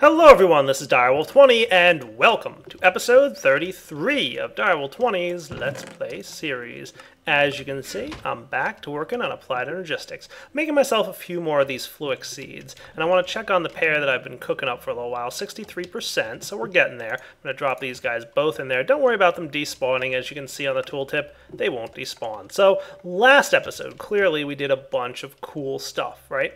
Hello everyone, this is Direwolf20 and welcome to episode 33 of Direwolf20's Let's Play series. As you can see, I'm back to working on Applied Energistics, making myself a few more of these fluix seeds, and I want to check on the pair that I've been cooking up for a little while, 63%, so we're getting there. I'm going to drop these guys both in there. Don't worry about them despawning. As you can see on the tooltip, they won't despawn. So last episode, clearly we did a bunch of cool stuff, right?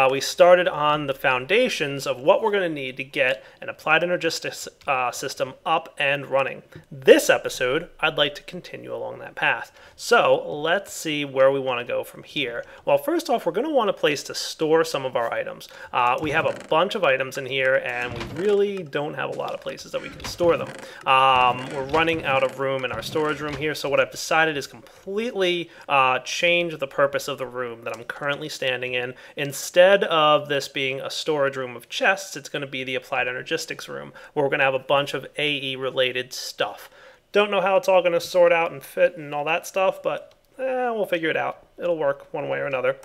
We started on the foundations of what we're going to need to get an Applied Energistics system up and running. This episode, I'd like to continue along that path. So let's see where we want to go from here. Well, first off, we're going to want a place to store some of our items. We have a bunch of items in here, and we really don't have a lot of places that we can store them. We're running out of room in our storage room here, so what I've decided is completely change the purpose of the room that I'm currently standing in. Instead of this being a storage room of chests, it's going to be the Applied Energistics room, where we're going to have a bunch of AE-related stuff. Don't know how it's all going to sort out and fit and all that stuff, but we'll figure it out. It'll work one way or another.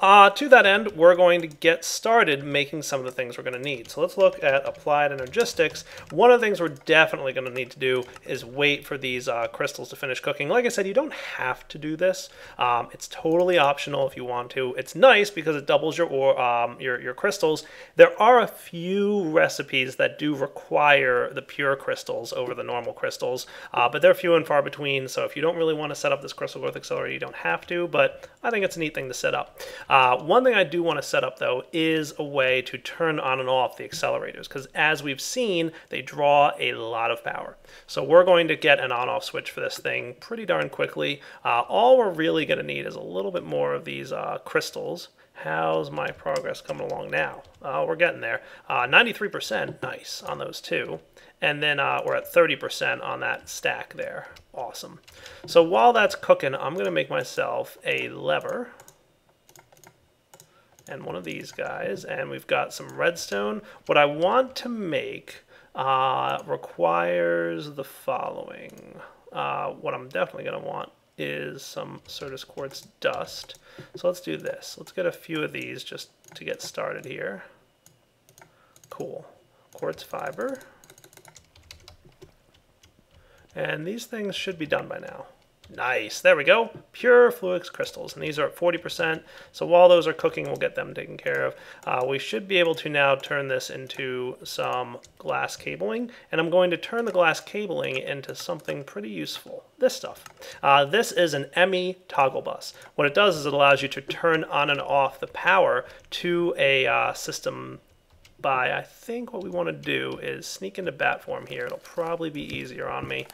To that end, we're going to get started making some of the things we're going to need. So let's look at Applied Energistics. One of the things we're definitely going to need to do is wait for these crystals to finish cooking. Like I said, you don't have to do this. It's totally optional if you want to. It's nice because it doubles your crystals. There are a few recipes that do require the pure crystals over the normal crystals, but they're few and far between. So if you don't really want to set up this crystal growth accelerator, you don't have to, but I think it's a neat thing to set up. One thing I do want to set up, though, is a way to turn on and off the accelerators, because as we've seen, they draw a lot of power. So we're going to get an on-off switch for this thing pretty darn quickly. All we're really going to need is a little bit more of these crystals. How's my progress coming along now? We're getting there. 93%, nice, on those two. And then we're at 30% on that stack there. Awesome. So while that's cooking, I'm going to make myself a lever and one of these guys, and we've got some redstone. What I want to make requires the following. What I'm definitely going to want is some Quartz Dust. So let's do this. Let's get a few of these just to get started here. Cool. Quartz fiber. And these things should be done by now. Nice, there we go. Pure fluix crystals, and these are at 40%. So while those are cooking, we'll get them taken care of. We should be able to now turn this into some glass cabling, and I'm going to turn the glass cabling into something pretty useful. This stuff. This is an Emmy Toggle Bus. What it does is it allows you to turn on and off the power to a system by, I think what we want to do is sneak into bat form here. It'll probably be easier on me.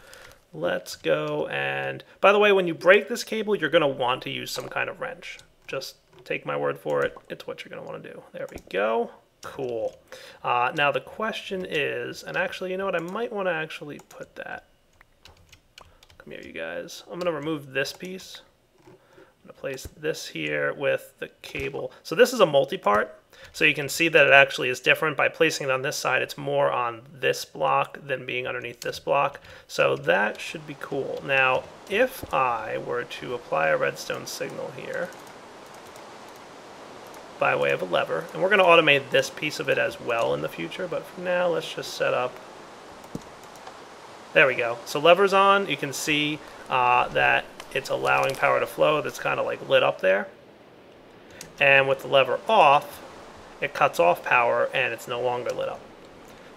Let's go, and by the way, when you break this cable, you're going to want to use some kind of wrench. Just take my word for it. It's what you're going to want to do. There we go. Cool. Now the question is, and actually, you know what? I might want to actually put that. Come here, you guys. I'm going to remove this piece. I'm going to place this here with the cable. So this is a multi-part. So you can see that it actually is different. By placing it on this side, it's more on this block than being underneath this block. So that should be cool. Now, if I were to apply a redstone signal here by way of a lever, and we're going to automate this piece of it as well in the future, but for now, let's just set up. There we go. So lever's on. You can see that it's allowing power to flow. That's kind of like lit up there. And with the lever off, it cuts off power and it's no longer lit up.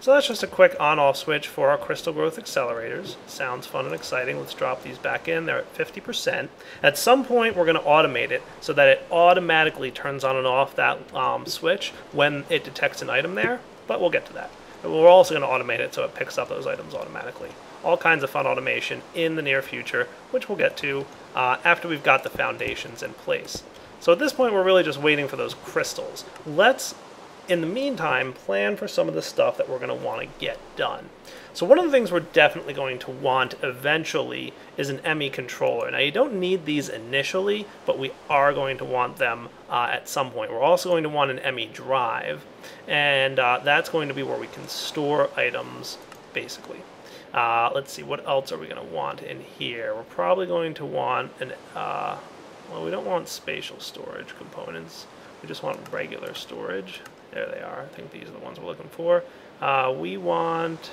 So that's just a quick on-off switch for our crystal growth accelerators. Sounds fun and exciting. Let's drop these back in. They're at 50%. At some point, we're going to automate it so that it automatically turns on and off that switch when it detects an item there, but we'll get to that. But we're also going to automate it so it picks up those items automatically. All kinds of fun automation in the near future, which we'll get to after we've got the foundations in place. So at this point, we're really just waiting for those crystals. Let's, in the meantime, plan for some of the stuff that we're going to want to get done. So one of the things we're definitely going to want eventually is an Emmy Controller. Now, you don't need these initially, but we are going to want them at some point. We're also going to want an Emmy Drive, and that's going to be where we can store items, basically. Let's see, what else are we going to want in here? We're probably going to want an... well, we don't want spatial storage components. We just want regular storage. There they are. I think these are the ones we're looking for. We want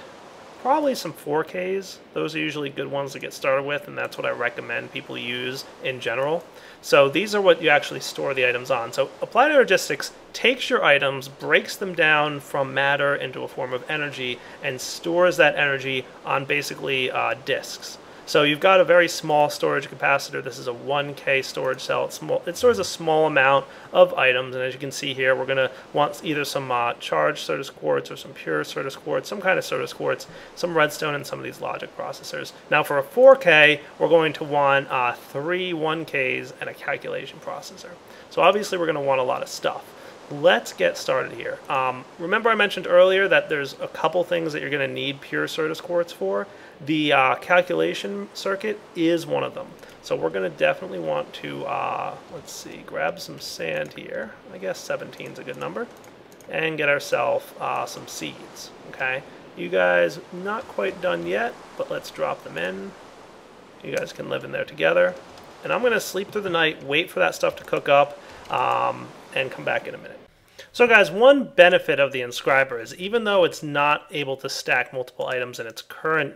probably some 4Ks. Those are usually good ones to get started with, and that's what I recommend people use in general. So these are what you actually store the items on. So Applied Energistics takes your items, breaks them down from matter into a form of energy, and stores that energy on basically disks. So you've got a very small storage capacitor. This is a 1K storage cell. It stores a small amount of items, and as you can see here, we're going to want either some charged Certus quartz or some pure Certus quartz, some kind of Certus quartz, some redstone, and some of these logic processors. Now for a 4K, we're going to want 3 1Ks and a calculation processor. So obviously we're going to want a lot of stuff. Let's get started here. Remember I mentioned earlier that there's a couple things that you're going to need pure Certus quartz for. The calculation circuit is one of them. So we're going to definitely want to, let's see, grab some sand here. I guess 17 is a good number. And get ourselves some seeds, okay? You guys, not quite done yet, but let's drop them in. You guys can live in there together. And I'm going to sleep through the night, wait for that stuff to cook up, and come back in a minute. So guys, one benefit of the inscriber is even though it's not able to stack multiple items in its current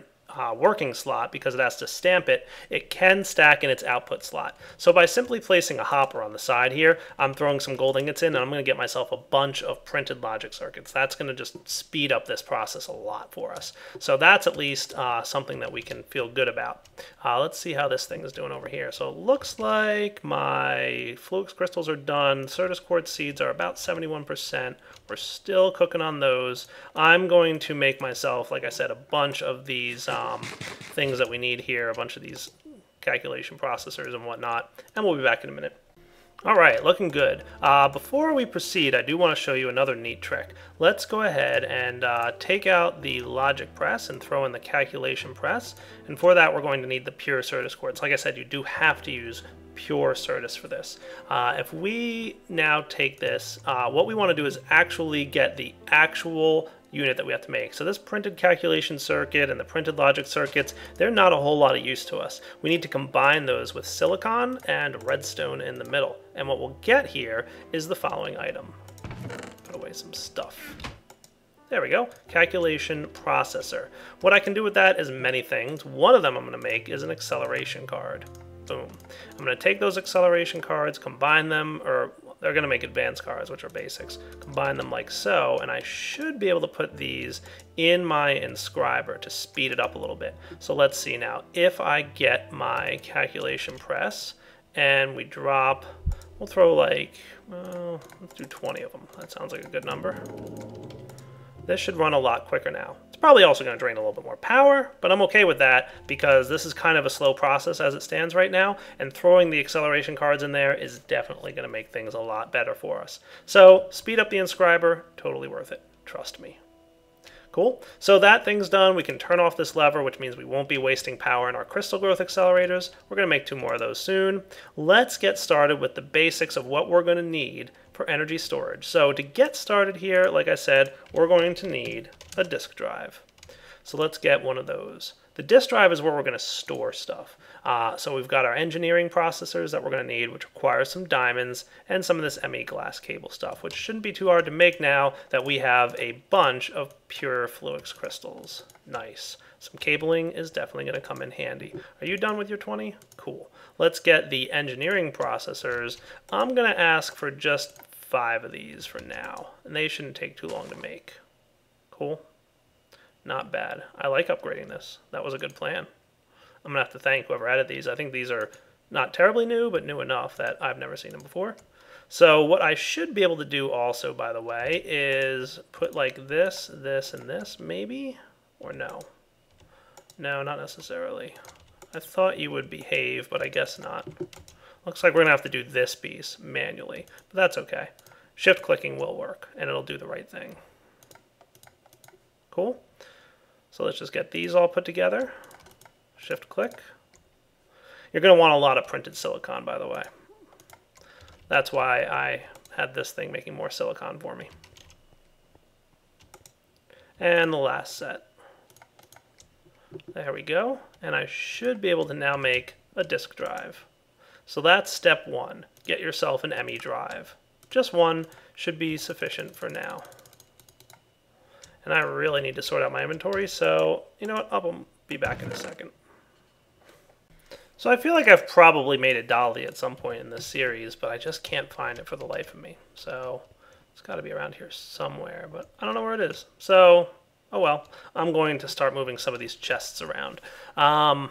working slot because it has to stamp it, it can stack in its output slot. So by simply placing a hopper on the side here, I'm throwing some gold ingots in and I'm going to get myself a bunch of printed logic circuits. That's going to just speed up this process a lot for us. So that's at least something that we can feel good about. Let's see how this thing is doing over here. So it looks like my Fluix crystals are done. Certus quartz seeds are about 71%. We're still cooking on those. I'm going to make myself, like I said, a bunch of these things that we need here, a bunch of these calculation processors and whatnot, and we'll be back in a minute. All right, looking good. Before we proceed, I do want to show you another neat trick. Let's go ahead and take out the logic press and throw in the calculation press, and for that we're going to need the pure Certus quartz. Like I said, you do have to use pure Certus for this. If we now take this, what we want to do is actually get the actual unit that we have to make. So this printed calculation circuit and the printed logic circuits, they're not a whole lot of use to us. We need to combine those with silicon and redstone in the middle. And what we'll get here is the following item. Put away some stuff. There we go, calculation processor. What I can do with that is many things. One of them I'm going to make is an acceleration card. Boom. I'm going to take those acceleration cards, combine them, or they're going to make advanced cards, which are basics. Combine them like so, and I should be able to put these in my inscriber to speed it up a little bit. So let's see now. If I get my calculation press and we drop, we'll throw like, let's do 20 of them. That sounds like a good number. This should run a lot quicker now. It's probably also going to drain a little bit more power, but I'm okay with that because this is kind of a slow process as it stands right now, and throwing the acceleration cards in there is definitely going to make things a lot better for us. So speed up the inscriber, totally worth it. Trust me. Cool. So that thing's done. We can turn off this lever, which means we won't be wasting power in our crystal growth accelerators. We're going to make 2 more of those soon. Let's get started with the basics of what we're going to need for energy storage. So to get started here, like I said, we're going to need a disk drive. So let's get one of those. The disk drive is where we're going to store stuff. So we've got our engineering processors that we're going to need, which requires some diamonds and some of this Emmy glass cable stuff, which shouldn't be too hard to make now that we have a bunch of pure Fluix crystals. Nice. Some cabling is definitely going to come in handy. Are you done with your 20? Cool. Let's get the engineering processors. I'm going to ask for just 5 of these for now, and they shouldn't take too long to make. Cool. Not bad. I like upgrading this. That was a good plan. I'm going to have to thank whoever added these. I think these are not terribly new, but new enough that I've never seen them before. So what I should be able to do also, by the way, is put like this, this, and this, maybe? Or no? No, not necessarily. I thought you would behave, but I guess not. Looks like we're going to have to do this piece manually, but that's okay. Shift clicking will work, and it'll do the right thing. Cool. So let's just get these all put together. Shift click. You're going to want a lot of printed silicon, by the way. That's why I had this thing making more silicon for me. And the last set. There we go. And I should be able to now make a disk drive. So that's step 1. Get yourself an Emmy Drive. just one should be sufficient for now. And I really need to sort out my inventory, so you know what, I'll be back in a second. So I feel like I've probably made a dolly at some point in this series, but I just can't find it for the life of me. So it's got to be around here somewhere, but I don't know where it is. So, oh well, I'm going to start moving some of these chests around. I'm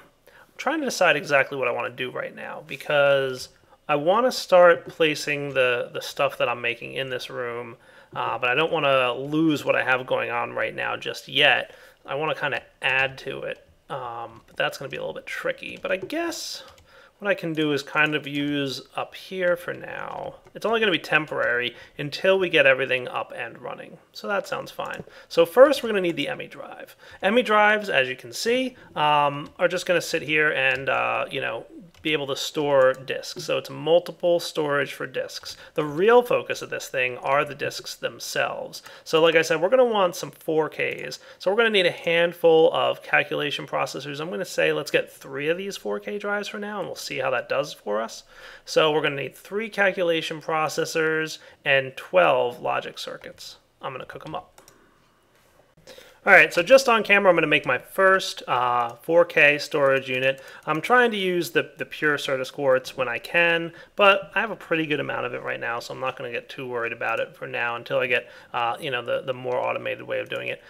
trying to decide exactly what I want to do right now, because I want to start placing the stuff that I'm making in this room, but I don't want to lose what I have going on right now just yet. I want to kind of add to it, but that's going to be a little bit tricky. But I guess what I can do is kind of use up here for now. It's only going to be temporary until we get everything up and running. So that sounds fine. So first we're going to need the Emmy Drive. Emmy Drives, as you can see, are just going to sit here and, you know, be able to store disks. So it's multiple storage for disks. The real focus of this thing are the disks themselves. So like I said, we're going to want some 4Ks. So we're going to need a handful of calculation processors. I'm going to say let's get 3 of these 4K drives for now, and we'll see how that does for us. So we're going to need 3 calculation processors and 12 logic circuits. I'm going to cook them up. Alright, so just on camera I'm going to make my first 4K storage unit. I'm trying to use the pure Certus quartz when I can, but I have a pretty good amount of it right now, so I'm not going to get too worried about it for now until I get you know, the more automated way of doing it.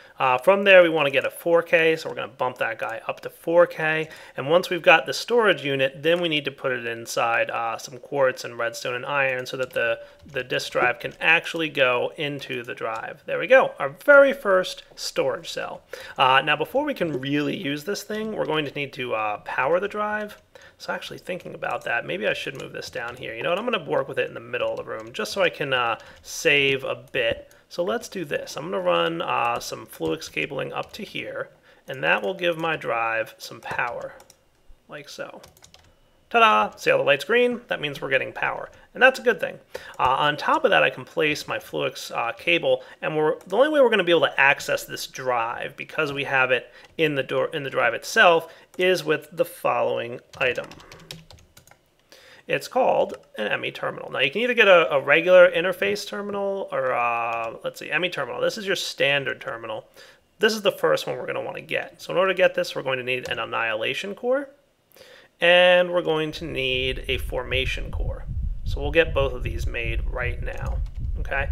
From there we want to get a 4K, so we're going to bump that guy up to 4K, and once we've got the storage unit, then we need to put it inside some quartz and redstone and iron so that the disk drive can actually go into the drive. There we go, our very first storage cell. Now before we can really use this thing, we're going to need to power the drive. So actually thinking about that, maybe I should move this down here. You know what, I'm going to work with it in the middle of the room just so I can save a bit. So let's do this. I'm going to run some Fluix cabling up to here, and that will give my drive some power, like so. Ta-da! See how the light's green? That means we're getting power, and that's a good thing. On top of that, I can place my Fluix cable, and the only way we're going to be able to access this drive, because we have it in the drive itself, is with the following item. It's called an Emmy Terminal. Now you can either get a regular interface terminal or let's see, Emmy Terminal. This is your standard terminal. This is the first one we're going to want to get. So in order to get this, we're going to need an Annihilation Core, and we're going to need a Formation Core. So we'll get both of these made right now. Okay,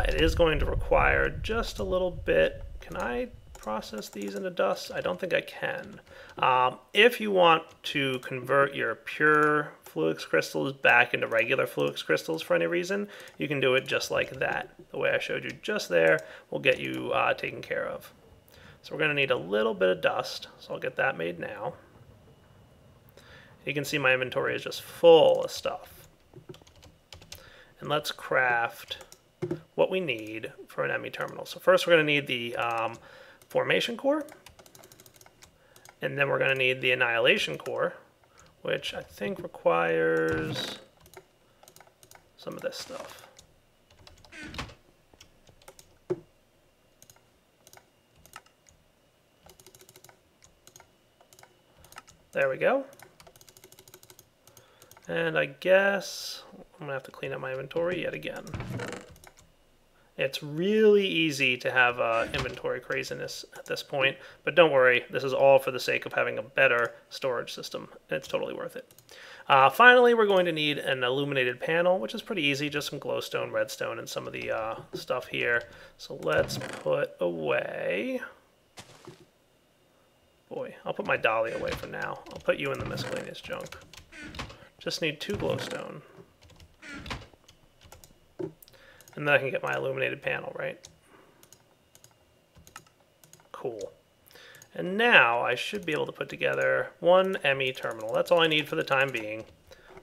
it is going to require just a little bit. Can I process these into dust? I don't think I can. If you want to convert your pure Fluix crystals back into regular Fluix crystals for any reason, you can do it just like that. The way I showed you just there will get you taken care of. So we're going to need a little bit of dust, so I'll get that made now. You can see my inventory is just full of stuff. And let's craft what we need for an Emmy terminal. So first we're going to need the Formation Core, and then we're going to need the Annihilation Core, which I think requires some of this stuff. There we go. And I guess I'm going to have to clean up my inventory yet again. It's really easy to have inventory craziness at this point, but don't worry, this is all for the sake of having a better storage system, and it's totally worth it. Finally, we're going to need an illuminated panel, which is pretty easy, just some glowstone, redstone, and some of the stuff here. So let's put away... Boy, I'll put my dolly away for now. I'll put you in the miscellaneous junk. Just need 2 glowstone. And then I can get my illuminated panel, right? Cool. And now I should be able to put together 1 Emmy terminal. That's all I need for the time being.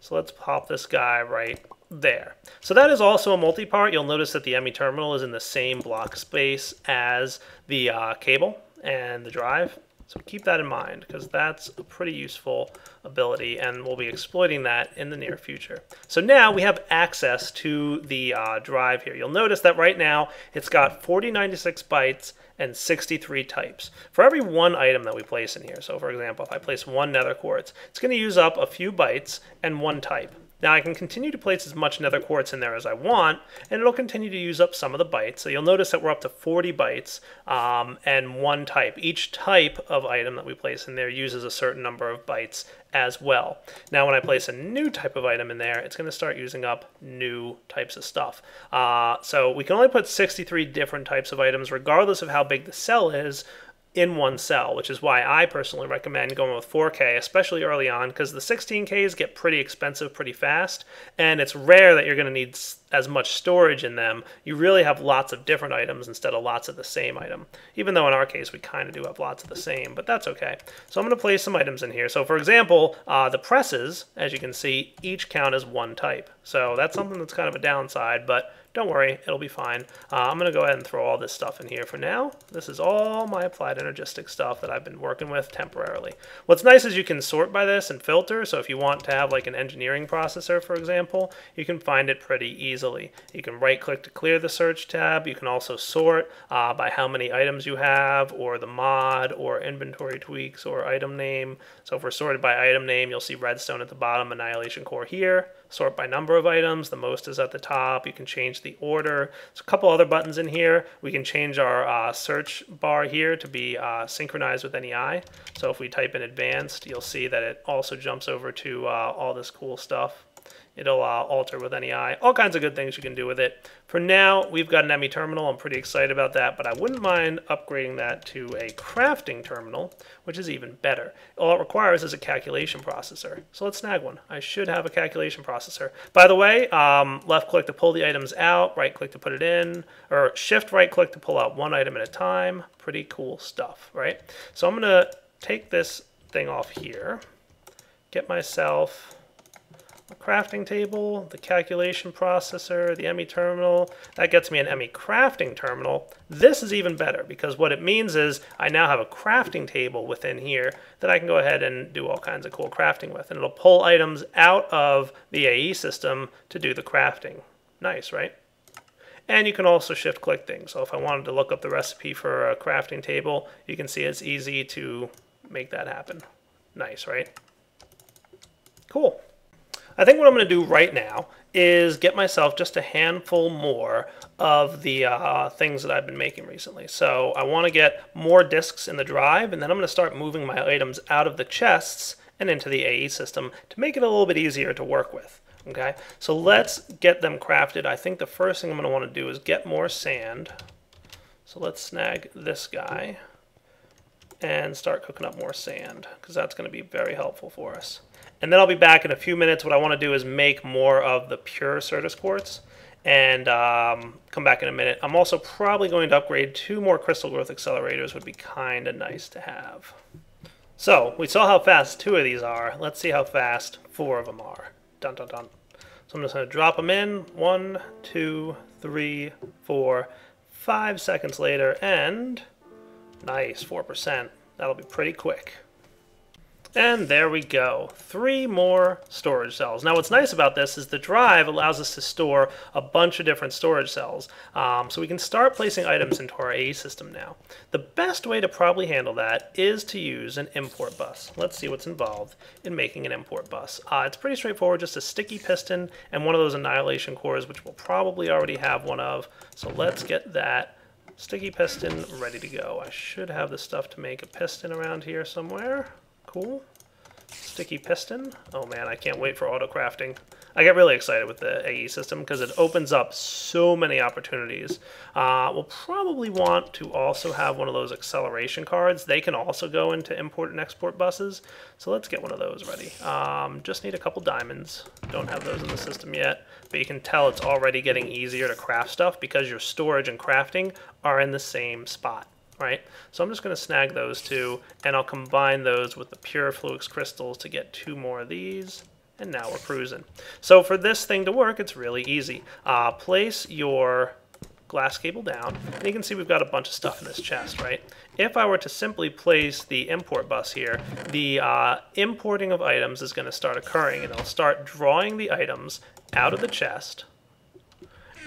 So let's pop this guy right there. So that is also a multi-part. You'll notice that the Emmy terminal is in the same block space as the cable and the drive. So keep that in mind, because that's a pretty useful ability, and we'll be exploiting that in the near future. So now we have access to the drive here. You'll notice that right now it's got 4096 bytes and 63 types. For every 1 item that we place in here, so for example, if I place 1 nether quartz, it's going to use up a few bytes and 1 type. Now I can continue to place as much nether quartz in there as I want, and it'll continue to use up some of the bytes. So you'll notice that we're up to 40 bytes and one type. Each type of item that we place in there uses a certain number of bytes as well. Now when I place a new type of item in there, it's going to start using up new types of stuff. So we can only put 63 different types of items regardless of how big the cell is in one cell, which is why I personally recommend going with 4K, especially early on, because the 16Ks get pretty expensive pretty fast, and it's rare that you're going to need as much storage in them. You really have lots of different items instead of lots of the same item, even though in our case we kind of do have lots of the same, but that's okay. So I'm going to place some items in here. So for example, the presses, as you can see, each count as one type. So that's something that's kind of a downside, but don't worry, it'll be fine. I'm going to go ahead and throw all this stuff in here for now. This is all my Applied Energistics stuff that I've been working with temporarily. What's nice is you can sort by this and filter, so if you want to have like an engineering processor, for example, you can find it pretty easily. You can right-click to clear the search tab. You can also sort by how many items you have, or the mod, or inventory tweaks, or item name. So if we're sorted by item name, you'll see redstone at the bottom, Annihilation Core here. Sort by number of items, the most is at the top. You can change the order. There's a couple other buttons in here. We can change our search bar here to be synchronized with NEI. So if we type in advanced, you'll see that it also jumps over to all this cool stuff. It'll alter with NEI. All kinds of good things you can do with it. For now, we've got an Emmy Terminal. I'm pretty excited about that, but I wouldn't mind upgrading that to a crafting terminal, which is even better. All it requires is a calculation processor. So let's snag one. I should have a calculation processor. By the way, left-click to pull the items out, right-click to put it in, or shift-right-click to pull out one item at a time. Pretty cool stuff, right? So I'm going to take this thing off here, get myself a crafting table, the calculation processor, the Emmy terminal. That gets me an Emmy crafting terminal. This is even better because what it means is I now have a crafting table within here that I can go ahead and do all kinds of cool crafting with. And it'll pull items out of the AE system to do the crafting. Nice, right? And you can also shift click things. So if I wanted to look up the recipe for a crafting table, you can see it's easy to make that happen. Nice, right? Cool. I think what I'm going to do right now is get myself just a handful more of the things that I've been making recently. So I want to get more disks in the drive, and then I'm going to start moving my items out of the chests and into the AE system to make it a little bit easier to work with. Okay, so let's get them crafted. I think the first thing I'm going to want to do is get more sand. So let's snag this guy and start cooking up more sand, because that's going to be very helpful for us. And then I'll be back in a few minutes. What I want to do is make more of the pure Certus quartz and come back in a minute. I'm also probably going to upgrade 2 more crystal growth accelerators. Would be kind of nice to have. So we saw how fast 2 of these are. Let's see how fast 4 of them are. Dun, dun, dun. So I'm just going to drop them in. 1, 2, 3, 4, 5 seconds later, and nice, 4%. That'll be pretty quick. And there we go, 3 more storage cells. Now what's nice about this is the drive allows us to store a bunch of different storage cells. So we can start placing items into our AE system now. The best way to probably handle that is to use an import bus. Let's see what's involved in making an import bus. It's pretty straightforward, just a sticky piston and one of those Annihilation Cores, which we'll probably already have one of. So let's get that sticky piston ready to go. I should have the stuff to make a piston around here somewhere. Cool. Sticky piston. Oh man, I can't wait for auto crafting. I get really excited with the AE system because it opens up so many opportunities. We'll probably want to also have one of those acceleration cards. They can also go into import and export buses. So let's get one of those ready. Just need a couple diamonds. Don't have those in the system yet. But you can tell it's already getting easier to craft stuff because your storage and crafting are in the same spot. Right? So I'm just going to snag those 2, and I'll combine those with the pure Fluix crystals to get 2 more of these, and now we're cruising. So for this thing to work, it's really easy. Place your glass cable down, and you can see we've got a bunch of stuff in this chest, right? If I were to simply place the import bus here, the importing of items is going to start occurring, and it'll start drawing the items out of the chest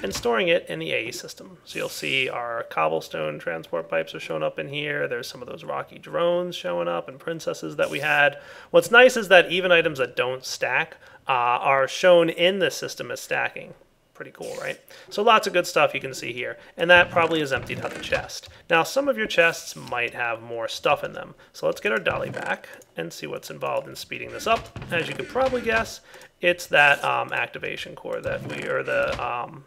and storing it in the AE system. So you'll see our cobblestone transport pipes are showing up in here. There's some of those rocky drones showing up and princesses that we had. What's nice is that even items that don't stack are shown in the system as stacking. Pretty cool, right? So lots of good stuff you can see here, and that probably is emptied out the chest. Now, some of your chests might have more stuff in them, so let's get our dolly back and see what's involved in speeding this up. As you could probably guess, it's that activation core that the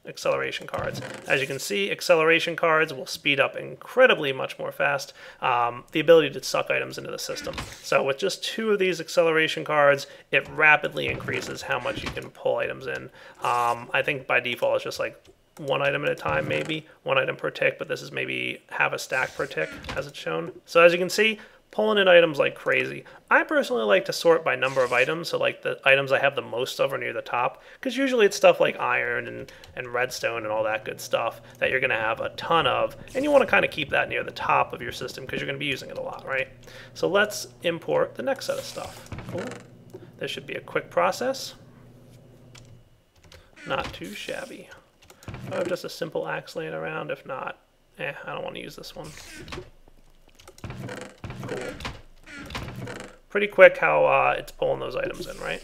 acceleration cards. As you can see, acceleration cards will speed up incredibly much more fast the ability to suck items into the system. So with just 2 of these acceleration cards, it rapidly increases how much you can pull items in. I think by default it's just like 1 item at a time, maybe 1 item per tick, but this is maybe half a stack per tick as it's shown. So as you can see, pulling in items like crazy. I personally like to sort by number of items, so like the items I have the most of are near the top, because usually it's stuff like iron and redstone and all that good stuff that you're going to have a ton of, and you want to kind of keep that near the top of your system because you're going to be using it a lot, right? So let's import the next set of stuff. Cool. This should be a quick process. Not too shabby. I have just a simple axe laying around. If not, I don't want to use this one. Cool. Pretty quick how it's pulling those items in, right?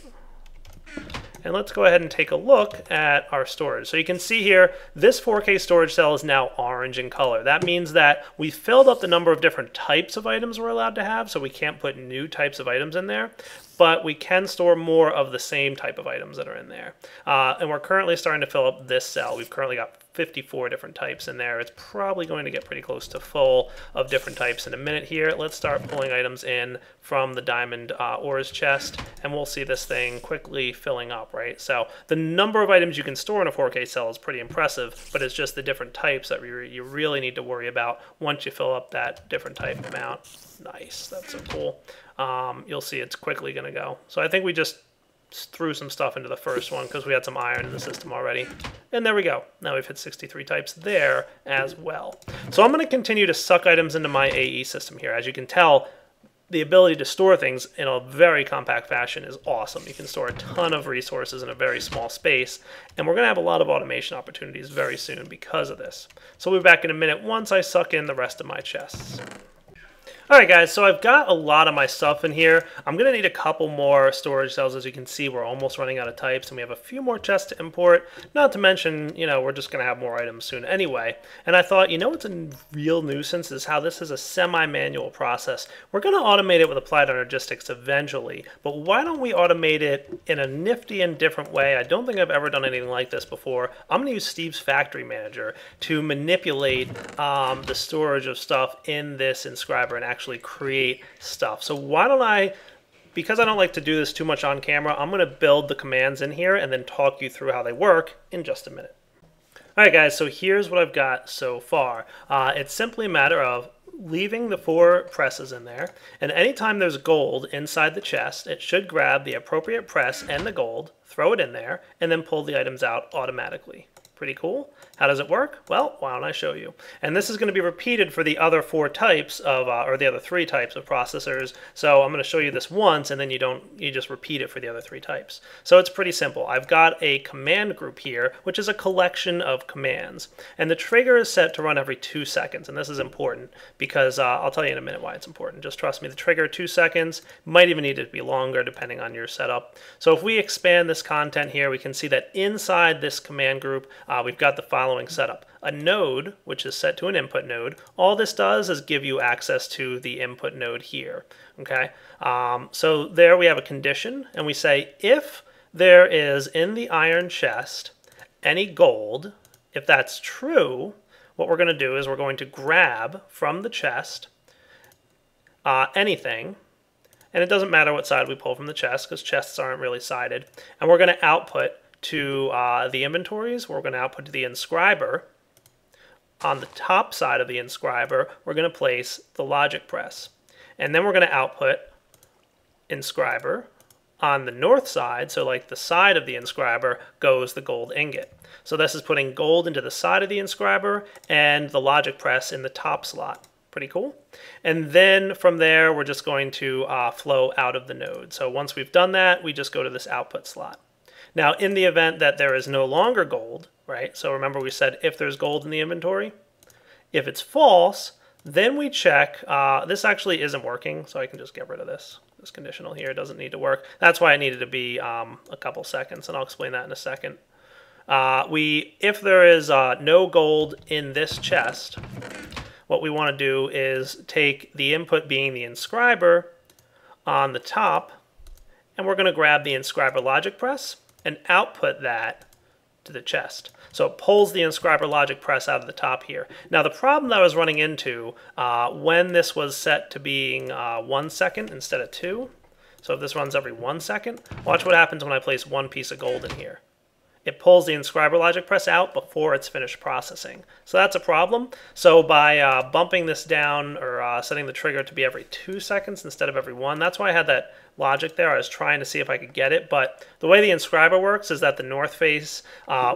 And let's go ahead and take a look at our storage. So you can see here, this 4K storage cell is now orange in color. That means that we filled up the number of different types of items we're allowed to have, so we can't put new types of items in there, but we can store more of the same type of items that are in there. And we're currently starting to fill up this cell. We've currently got 54 different types in there. It's probably going to get pretty close to full of different types in a minute here. Let's start pulling items in from the diamond ores chest, and we'll see this thing quickly filling up, right? So the number of items you can store in a 4K cell is pretty impressive, but it's just the different types that you really need to worry about once you fill up that different type amount. Nice, that's so cool. You'll see it's quickly going to go. So I think we just threw some stuff into the first one because we had some iron in the system already. And there we go. Now we've hit 63 types there as well. So I'm going to continue to suck items into my AE system here. As you can tell, the ability to store things in a very compact fashion is awesome. You can store a ton of resources in a very small space, and we're going to have a lot of automation opportunities very soon because of this. So we'll be back in a minute once I suck in the rest of my chests. Alright guys, so I've got a lot of my stuff in here. I'm going to need a couple more storage cells. As you can see, we're almost running out of types, and we have a few more chests to import. Not to mention, you know, we're just going to have more items soon anyway. And I thought, you know what's a real nuisance is how this is a semi-manual process. We're going to automate it with Applied Energistics eventually, but why don't we automate it in a nifty and different way? I don't think I've ever done anything like this before. I'm going to use Steve's Factory Manager to manipulate the storage of stuff in this inscriber and actually create stuff. So why don't I, because I don't like to do this too much on camera, I'm going to build the commands in here and then talk you through how they work in just a minute. Alright guys, so here's what I've got so far. It's simply a matter of leaving the 4 presses in there, and anytime there's gold inside the chest, it should grab the appropriate press and the gold, throw it in there, and then pull the items out automatically. Pretty cool. How does it work? Well, why don't I show you? And this is going to be repeated for the other 4 types of, or the other 3 types of processors. So I'm going to show you this once, and then you just repeat it for the other 3 types. So it's pretty simple. I've got a command group here, which is a collection of commands. And the trigger is set to run every 2 seconds. And this is important because I'll tell you in a minute why it's important. Just trust me, the trigger 2 seconds, might even need it to be longer depending on your setup. So if we expand this content here, we can see that inside this command group, we've got the following setup. A node, which is set to an input node, all this does is give you access to the input node here. Okay, so there we have a condition, and we say if there is in the iron chest any gold, if that's true, what we're going to do is we're going to grab from the chest anything, and it doesn't matter what side we pull from the chest because chests aren't really sided, and we're going to output to the inventories. We're going to output to the inscriber. On the top side of the inscriber, we're going to place the logic press. And then we're going to output inscriber. On the north side, so like the side of the inscriber, goes the gold ingot. So this is putting gold into the side of the inscriber and the logic press in the top slot. Pretty cool. And then from there, we're just going to flow out of the node. So once we've done that, we just go to this output slot. Now, in the event that there is no longer gold, right? So remember we said if there's gold in the inventory. If it's false, then we check. This actually isn't working, so I can just get rid of this. This conditional here doesn't need to work. That's why it needed to be a couple seconds, and I'll explain that in a second. If there is no gold in this chest, what we want to do is take the input being the inscriber on the top, and we're going to grab the inscriber logic press and output that to the chest. So it pulls the inscriber logic press out of the top here. Now the problem that I was running into when this was set to being 1 second instead of 2, so if this runs every 1 second, watch what happens when I place one piece of gold in here. It pulls the inscriber logic press out before it's finished processing. So that's a problem. So by bumping this down or setting the trigger to be every 2 seconds instead of every 1, that's why I had that logic there. I was trying to see if I could get it, but the way the inscriber works is that the north face,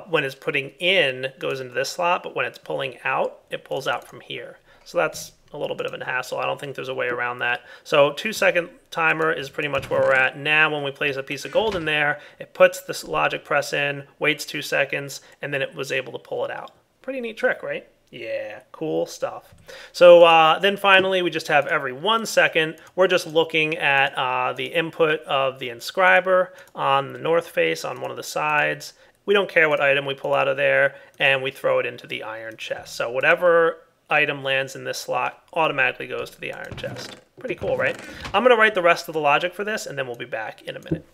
when it's putting in, goes into this slot, but when it's pulling out, it pulls out from here. So that's a little bit of a hassle. I don't think there's a way around that. So 2 second timer is pretty much where we're at. Now when we place a piece of gold in there, it puts this logic press in, waits 2 seconds, and then it was able to pull it out. Pretty neat trick, right? Yeah, cool stuff. So then finally we just have every 1 second, we're just looking at the input of the inscriber on the north face on one of the sides. We don't care what item we pull out of there, and we throw it into the iron chest. So whatever item lands in this slot automatically goes to the iron chest. Pretty cool, right? I'm going to write the rest of the logic for this, and then we'll be back in a minute.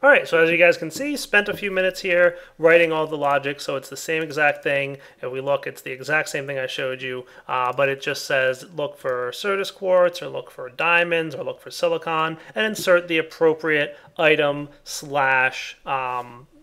All right, so as you guys can see, spent a few minutes here writing all the logic, so it's the same exact thing. If we look, it's the exact same thing I showed you, but it just says look for Certus quartz, or look for diamonds, or look for silicon, and insert the appropriate item /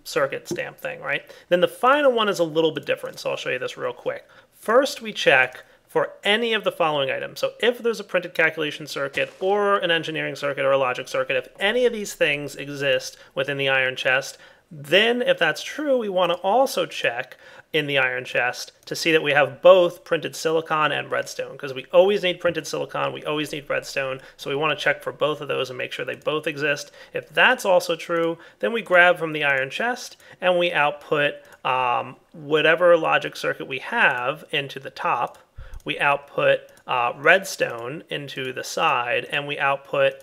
circuit stamp thing, right? Then the final one is a little bit different, so I'll show you this real quick. First, we check for any of the following items. So if there's a printed calculation circuit or an engineering circuit or a logic circuit, if any of these things exist within the iron chest, then if that's true, we want to also check in the iron chest to see that we have both printed silicon and redstone, because we always need printed silicon, we always need redstone, so we want to check for both of those and make sure they both exist. If that's also true, then we grab from the iron chest and we output whatever logic circuit we have into the top. We output redstone into the side, and we output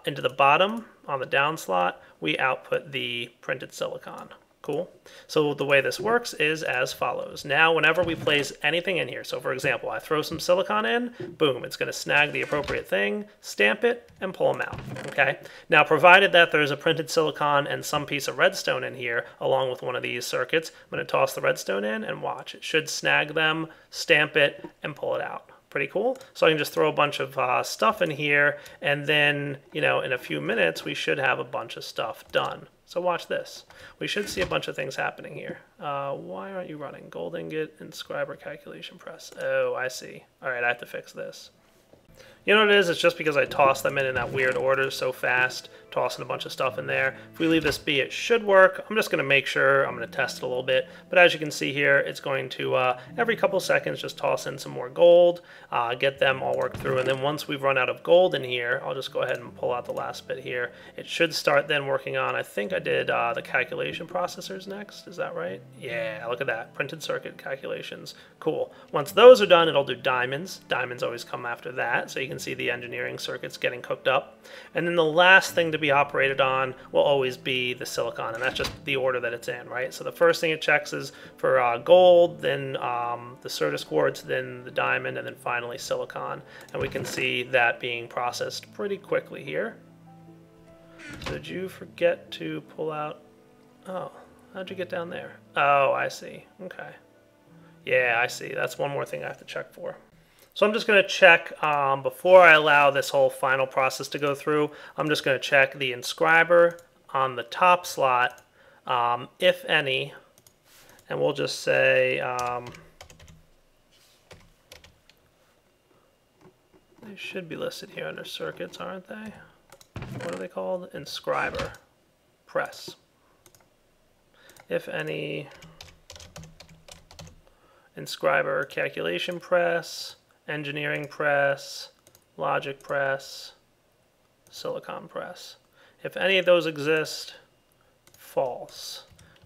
into the bottom on the down slot, we output the printed silicon. Cool. So the way this works is as follows. Now, whenever we place anything in here, so for example, I throw some silicon in, boom, it's going to snag the appropriate thing, stamp it, and pull them out. Okay. Now, provided that there's a printed silicon and some piece of redstone in here, along with one of these circuits, I'm going to toss the redstone in and watch. It should snag them, stamp it, and pull it out. Pretty cool. So I can just throw a bunch of stuff in here, and then, you know, in a few minutes, we should have a bunch of stuff done. So watch this. We should see a bunch of things happening here. Why aren't you running? Gold ingot, inscriber calculation press. Oh, I see. All right, I have to fix this. You know what it is? It's just because I tossed them in that weird order so fast, tossing a bunch of stuff in there. If we leave this be, it should work. I'm just going to make sure. I'm going to test it a little bit. But as you can see here, it's going to, every couple seconds, just toss in some more gold, get them all worked through. And then once we've run out of gold in here, I'll just go ahead and pull out the last bit here. It should start then working on, I think I did the calculation processors next. Is that right? Yeah, look at that. Printed circuit calculations. Cool. Once those are done, it'll do diamonds. Diamonds always come after that. So you can see the engineering circuits getting cooked up. And then the last thing to be operated on will always be the silicon, and that's just the order that it's in, right? So the first thing it checks is for gold, then the Certus quartz, then the diamond, and then finally silicon. And we can see that being processed pretty quickly here. So did you forget to pull out? Oh, how'd you get down there? Oh, I see. Okay. Yeah, I see. That's one more thing I have to check for. So I'm just going to check, before I allow this whole final process to go through, I'm just going to check the inscriber on the top slot, if any, and we'll just say, they should be listed here under circuits, aren't they? What are they called? Inscriber press. If any, inscriber calculation press, engineering press, logic press, silicon press. If any of those exist, false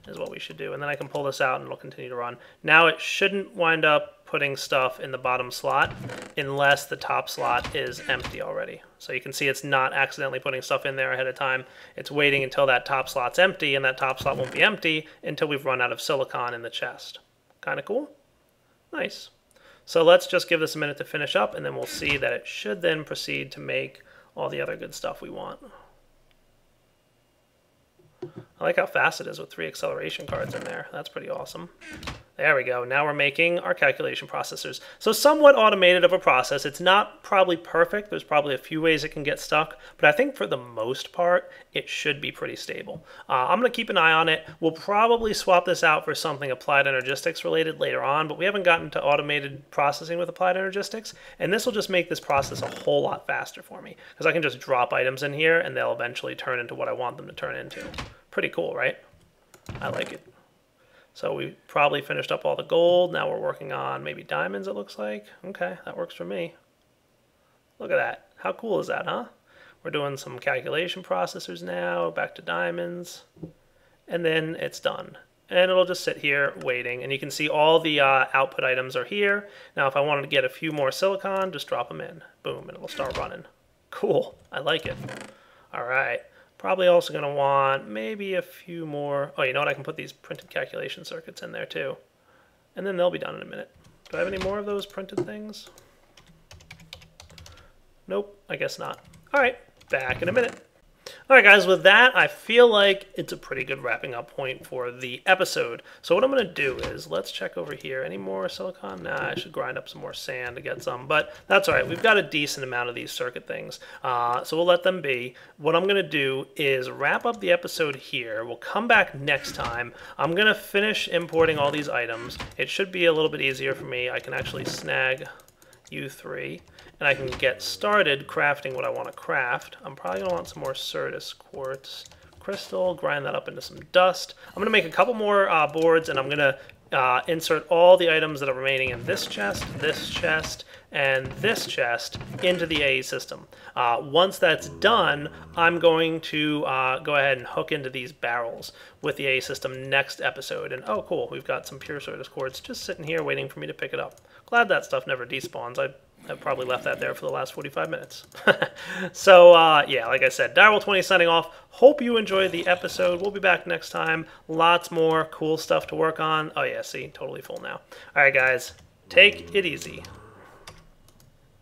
is what we should do. And then I can pull this out and it'll continue to run. Now it shouldn't wind up putting stuff in the bottom slot unless the top slot is empty already. So you can see it's not accidentally putting stuff in there ahead of time. It's waiting until that top slot's empty, and that top slot won't be empty until we've run out of silicon in the chest. Kind of cool? Nice. So let's just give this a minute to finish up, and then we'll see that it should then proceed to make all the other good stuff we want. I like how fast it is with 3 acceleration cards in there. That's pretty awesome. There we go. Now we're making our calculation processors. So somewhat automated of a process. It's not probably perfect. There's probably a few ways it can get stuck, but I think for the most part, it should be pretty stable. I'm going to keep an eye on it. We'll probably swap this out for something Applied Energistics related later on, but we haven't gotten to automated processing with Applied Energistics, and this will just make this process a whole lot faster for me, because I can just drop items in here and they'll eventually turn into what I want them to turn into. Pretty cool, right? I like it. So we probably finished up all the gold. Now we're working on maybe diamonds, it looks like. Okay, that works for me. Look at that. How cool is that, huh? We're doing some calculation processors now, back to diamonds, and then it's done. And it'll just sit here waiting, and you can see all the output items are here. Now if I wanted to get a few more silicon, just drop them in. Boom, and it'll start running. Cool, I like it. All right. Probably also going to want maybe a few more. Oh, you know what? I can put these printed calculation circuits in there too. And then they'll be done in a minute. Do I have any more of those printed things? Nope, I guess not. All right, back in a minute. All right, guys, with that, I feel like it's a pretty good wrapping up point for the episode. So what I'm going to do is, let's check over here. Any more silicon? Nah, I should grind up some more sand to get some, but that's all right. We've got a decent amount of these circuit things, so we'll let them be. What I'm going to do is wrap up the episode here. We'll come back next time. I'm going to finish importing all these items. It should be a little bit easier for me. I can actually snag U3. And I can get started crafting what I want to craft. I'm probably going to want some more Certus quartz crystal, grind that up into some dust. I'm going to make a couple more boards, and I'm going to insert all the items that are remaining in this chest, and this chest into the AE system. Once that's done, I'm going to go ahead and hook into these barrels with the AE system next episode. And oh cool, we've got some pure Certus quartz just sitting here waiting for me to pick it up. Glad that stuff never despawns. I've probably left that there for the last 45 minutes. So, yeah, like I said, Direwolf20 signing off. Hope you enjoyed the episode. We'll be back next time. Lots more cool stuff to work on. Oh, yeah, see, totally full now. All right, guys, take it easy.